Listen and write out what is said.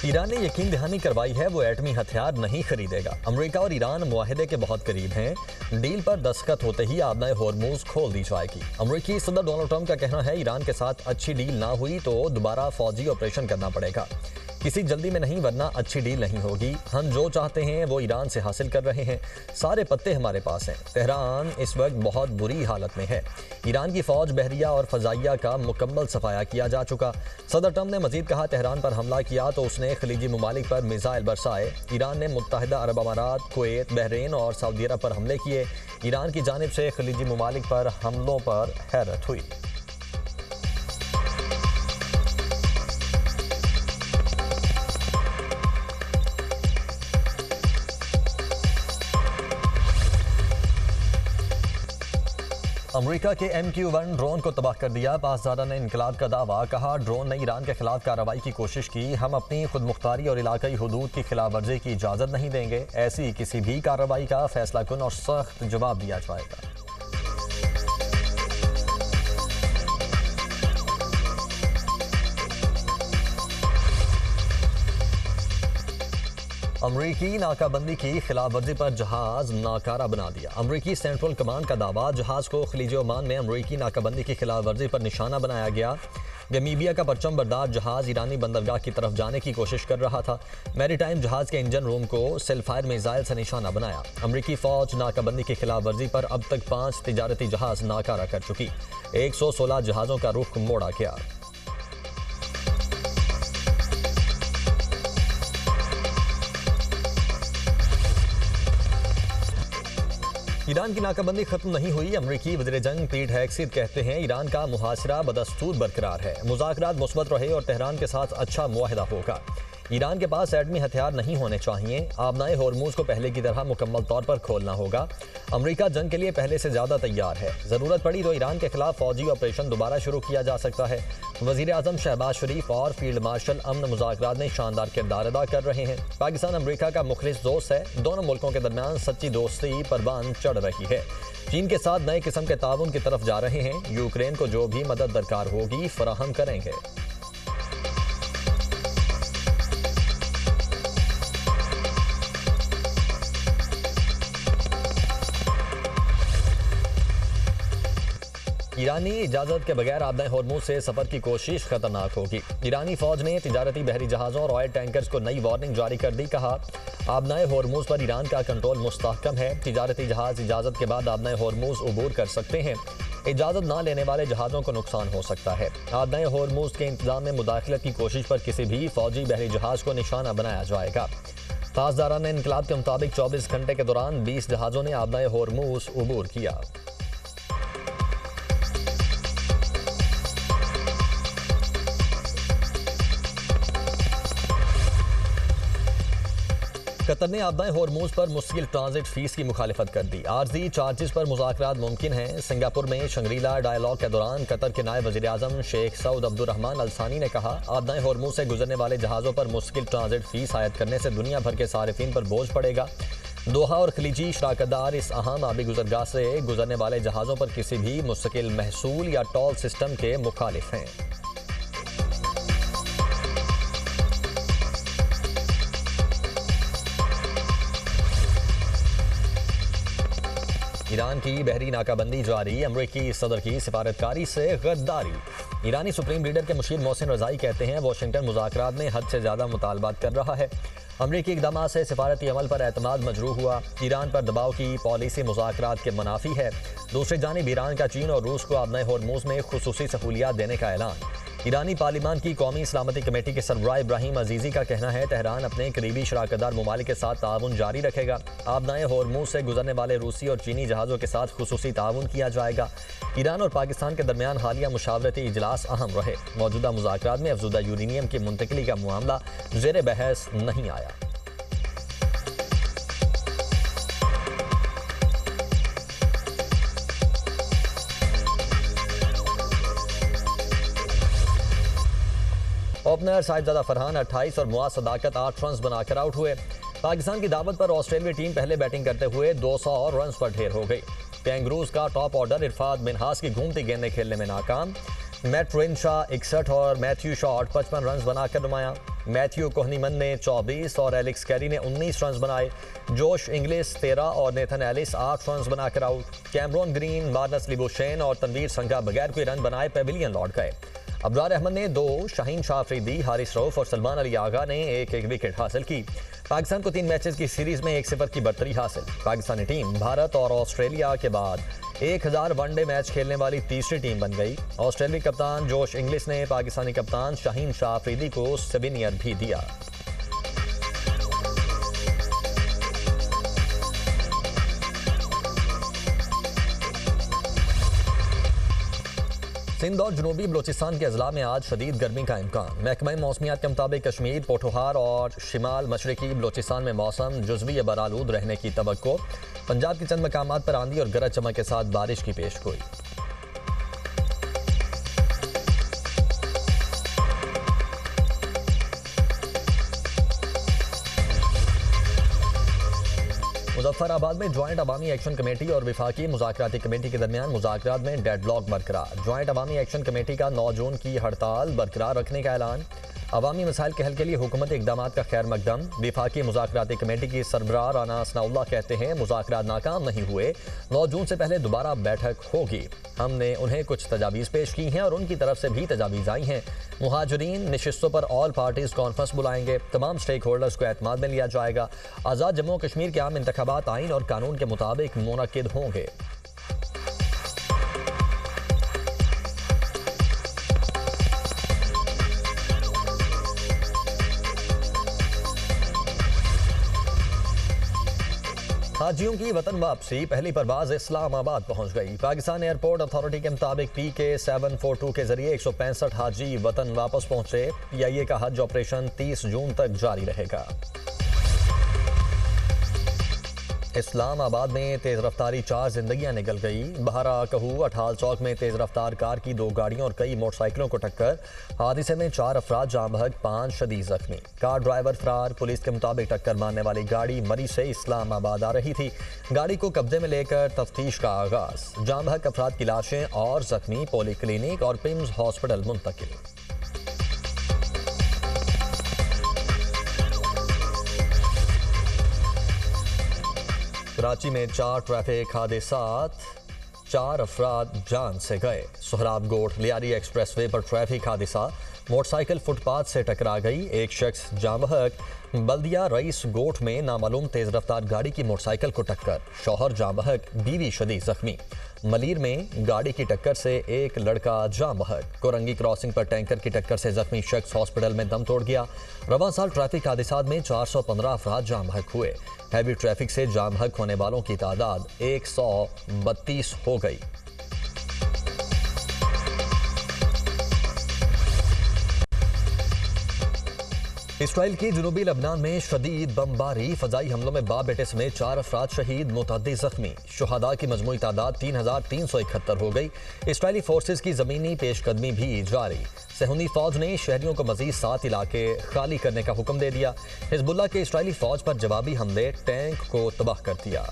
Iran ने यकीन दहानी करवाई है वो एटमी हथियार नहीं खरीदेगा। अमेरिका और ईरान मुआहदे के बहुत करीब हैं। डील पर दस्तखत होते ही आबनाए होर्मुज खोल दी जाएगी। अमेरिकी सदर डोनाल्ड ट्रंप का कहना है ईरान के साथ अच्छी डील ना हुई तो दोबारा फौजी ऑपरेशन करना पड़ेगा। किसी जल्दी में नहीं, वरना अच्छी डील नहीं होगी। हम जो चाहते हैं वो ईरान से हासिल कर रहे हैं। सारे पत्ते हमारे पास हैं। तेहरान इस वक्त बहुत बुरी हालत में है। ईरान की फौज, बहरिया और फजाइया का मुकम्मल सफाया किया जा चुका। सदर ट्रंप ने मजीद कहा, तेहरान पर हमला किया तो उसने खलीजी ममालिक पर मिसाइल बरसाए। ईरान ने मुत्तहिदा अरब अमारात, कुवैत, बहरीन और सऊदी अरब पर हमले किए। ईरान की जानिब से खलीजी ममालिक पर हमलों पर हैरत हुई। अमेरिका के MQ-1 ड्रोन को तबाह कर दिया। पासदारा ने इनकलाब का दावा, कहा ड्रोन ने ईरान के खिलाफ कार्रवाई की कोशिश की। हम अपनी खुद मुख्तारी और इलाकाई हुदूद की खिलाफ वर्जी की इजाज़त नहीं देंगे। ऐसी किसी भी कार्रवाई का फैसला कुन और सख्त जवाब दिया जाएगा। अमरीकी नाकाबंदी की खिलाफ वर्जी पर जहाज नाकारा बना दिया। अमरीकी सेंट्रल कमांड का दावा, जहाज को खलीज ओमान में अमरीकी नाकाबंदी की खिलाफ वर्जी पर निशाना बनाया गया। गमीबिया का परचम बरदार जहाज ईरानी बंदरगाह की तरफ जाने की कोशिश कर रहा था। मैरीटाइम जहाज के इंजन रूम को सेलफायर मिसाइल से निशाना बनाया। अमरीकी फौज नाकाबंदी की खिलाफ वर्जी पर अब तक 5 तिजारती जहाज नाकारा कर चुकी। 116 जहाज़ों का रुख मोड़ा गया। ईरान की नाकाबंदी खत्म नहीं हुई। अमरीकी वज़ीर जंग पीट हेगसेथ कहते हैं, ईरान का मुहासिरा बदस्तूर बरकरार है। मुज़ाकरात मुस्बत रहे और तेहरान के साथ अच्छा मुआहदा होगा। ईरान के पास एटमी हथियार नहीं होने चाहिए। आबनाए होर्मुज को पहले की तरह मुकम्मल तौर पर खोलना होगा। अमेरिका जंग के लिए पहले से ज़्यादा तैयार है। ज़रूरत पड़ी तो ईरान के खिलाफ फौजी ऑपरेशन दोबारा शुरू किया जा सकता है। वज़ीर आज़म शहबाज शरीफ और फील्ड मार्शल अमन मुज़ाकरात में शानदार किरदार अदा कर रहे हैं। पाकिस्तान अमेरिका का मुखलिस दोस्त है। दोनों मुल्कों के दरमियान सच्ची दोस्ती परवान चढ़ रही है। चीन के साथ नए किस्म के ताउन की तरफ जा रहे हैं। यूक्रेन को जो भी मदद दरकार होगी फराहम करेंगे। ईरानी इजाजत के बगैर आबनाए होर्मुज से सफर की कोशिश खतरनाक होगी। ईरानी फौज ने तिजारती बहरी जहाज़ों और ऑयल टैंकर्स को नई वार्निंग जारी कर दी। कहा, आबनाए होर्मुज पर ईरान का कंट्रोल मुस्तहकम है। तिजारती जहाज इजाजत के बाद आबनाए होर्मुज उबूर कर सकते हैं। इजाजत ना लेने वाले जहाज़ों को नुकसान हो सकता है। आबनाए होर्मुज के इंतजाम में मुदाखलत की कोशिश पर किसी भी फौजी बहरी जहाज को निशाना बनाया जाएगा। पासदारा ने इनकलाब के मुताबिक 24 घंटे के दौरान 20 जहाज़ों ने आबनाए होर्मुज उबूर किया। कतर ने आबनाए होर्मुज पर मुश्किल ट्रांजिट फीस की मुखालिफत कर दी। आर्जी चार्जेस पर मुज़ाकरात मुमकिन हैं। सिंगापुर में शंग्रीला डायलॉग के दौरान कतर के नायब वज़ीर आज़म शेख सऊद अब्दुर्रहमान अल सानी ने कहा, आबनाए होर्मुज से गुजरने वाले जहाज़ों पर मुश्किल ट्रांजिट फीस आयद करने से दुनिया भर के सारिफीन पर बोझ पड़ेगा। दोहा और खलीजी शराकतदार इस अहम आबी गुजरगाह से गुजरने वाले जहाज़ों पर किसी भी मुस्तकिल महसूल या टोल सिस्टम के मुखालिफ हैं। ईरान की बहरी नाकाबंदी जारी। अमरीकी सदर की सिफारतकारी से गद्दारी। ईरानी सुप्रीम लीडर के मुशीर मोहसिन रज़ाई कहते हैं, वाशिंगटन मुज़ाकरात में हद से ज़्यादा मुतालबात कर रहा है। अमरीकी इक़दामात से सिफारती अमल पर एतमाद मजरूह हुआ। ईरान पर दबाव की पॉलिसी मुज़ाकरात के मुनाफी है। दूसरी जानिब ईरान का चीन और रूस को आबनाए होर्मुज में खुसूसी सहूलियात देने का ऐलान। ईरानी पार्लिमान की कौमी सलामती कमेटी के सरबराह इब्राहिम अजीज़ी का कहना है, तेहरान अपने करीबी शराकतदार ममालिक के साथ ताउन जारी रखेगा। आबनाए होर्मुज से गुजरने वाले रूसी और चीनी जहाज़ों के साथ खुसूसी ताउन किया जाएगा। ईरान और पाकिस्तान के दरमियान हालिया मुशावरती इजलास अहम रहे। मौजूदा मुज़ाकरात में अफजुदा यूरेनियम की मुंतकिली का मामला ज़ेर बहस नहीं आया। ओपनर साहिबजादा फरहान 28 और मुआज सदाकत 8 रन बनाकर आउट हुए। पाकिस्तान की दावत पर ऑस्ट्रेलियाई टीम पहले बैटिंग करते हुए 200 रन पर ढेर हो गई। कैंगरूज का टॉप ऑर्डर इरफान मिनहास की घूमती गेंदें खेलने में नाकाम। मैट रेनशा 61 और मैथ्यू शॉट 55 रन बनाकर नुमाया। मैथ्यू कोहनीमन ने 24 और एलेक्स कैरी ने 19 रन बनाए। जोश इंग्लिश 13 और नेथन एलिस 8 रन बनाकर आउट। कैमरॉन ग्रीन, मार्नस लिबुशेन और तनवीर संघा बगैर कोई रन बनाए पेविलियन लौट गए। अबरार अहमद ने 2, शाहीन शाह अफरीदी, हारिस रऊफ और सलमान अली आगा ने एक विकेट हासिल की। पाकिस्तान को 3 मैचेस की सीरीज में 1-0 की बढ़तरी हासिल। पाकिस्तानी टीम भारत और ऑस्ट्रेलिया के बाद 1000 वनडे मैच खेलने वाली तीसरी टीम बन गई। ऑस्ट्रेलियाई कप्तान जोश इंग्लिश ने पाकिस्तानी कप्तान शाहीन शाह अफरीदी को सवेनियर भी दिया। सिंध और जनूबी बलोचिस्तान के अजला में आज शदीद गर्मी का इम्कान। महकमा मौसमियात के मुताबिक कश्मीर, पोठोहार और शिमाल मशरकी बलोचिस्तान में मौसम जुज़वी बरालूद रहने की तवक्को। पंजाब के चंद मकामात पर आंधी और गरज चमक के साथ बारिश की पेशगोई। मुजफ्फराबाद में ज्वाइंट अवामी एक्शन कमेटी और विफाकी मुज़ाकराती कमेटी के दरमियान मुज़ाकरात में डेडलॉक बरकरार। ज्वाइंट अवामी एक्शन कमेटी का 9 जून की हड़ताल बरकरार रखने का ऐलान। अवामी मसाइल के हल के लिए हुकूमती इक़दामात का खैर मकदम। विफाकी मुज़ाकराती कमेटी की सरबराह राना सनाउल्लाह कहते हैं मुज़ाकरात नाकाम नहीं हुए, 9 जून से पहले दोबारा बैठक होगी। हमने उन्हें कुछ तजावीज़ पेश की हैं और उनकी तरफ से भी तजावीज़ आई हैं। मुहाजिरीन नशिस्तों पर ऑल पार्टीज़ कॉन्फ्रेंस बुलाएंगे। तमाम स्टेक होल्डर्स को एतमाद में लिया जाएगा। आज़ाद जम्मू कश्मीर के आम इंतखाबात आइन और कानून के मुताबिक मुनक्किद होंगे। हाजियों की वतन वापसी पहली परवाज इस्लामाबाद पहुंच गई। पाकिस्तान एयरपोर्ट अथॉरिटी के मुताबिक PK 742 के जरिए 165 हाजी वतन वापस पहुंचे। PIA का हज ऑपरेशन 30 जून तक जारी रहेगा। इस्लामाबाद में तेज रफ्तारी 4 जिंदगियां निकल गई। बहरा कहू अठाल चौक में तेज रफ्तार कार की 2 गाड़ियों और कई मोटरसाइकिलों को टक्कर। हादसे में 4 अफराद जाँ बहक, 5 शदीद जख्मी। कार ड्राइवर फरार। पुलिस के मुताबिक टक्कर मारने वाली गाड़ी मरी से इस्लामाबाद आ रही थी। गाड़ी को कब्जे में लेकर तफ्तीश का आगाज। जाँ बहक अफराद की लाशें और जख्मी पोली क्लिनिक और पिम्स हॉस्पिटल मुंतकिल। कराची में 4 ट्रैफिक हादसात, 4 अफराद जान से गए। सोहराब गोठ लियारी एक्सप्रेसवे पर ट्रैफिक हादसा, मोटरसाइकिल फुटपाथ से टकरा गई। एक शख्स जाँ बहक। बल्दिया रईस गोठ में नामालूम तेज रफ्तार गाड़ी की मोटरसाइकिल को टक्कर, शौहर जाँ बहक, बीवी शदीद जख्मी। मलीर में गाड़ी की टक्कर से एक लड़का जाँ बहक। कोरंगी क्रॉसिंग पर टैंकर की टक्कर से जख्मी शख्स हॉस्पिटल में दम तोड़ गया। रवां साल ट्रैफिक हादसात में 415 अफराद जाँ बहक हुए। हैवी ट्रैफिक से जाँ बहक होने वालों की तादाद 132 हो गई। इसराइल की जनूबी लबनान में शदीद बमबारी, फजाई हमलों में बाप बेटे समेत 4 अफराद शहीद, मुतअद्दिद जख्मी। शुहदा की मजमूई तादाद 3371 हो गई। इसराइली फोर्सेस की जमीनी पेशकदमी भी जारी। सहूनी फौज ने शहरियों को मजीद 7 इलाके खाली करने का हुक्म दे दिया। हिजबुल्लाह के इसराइली फौज पर जवाबी हमले, टैंक को तबाह कर दिया।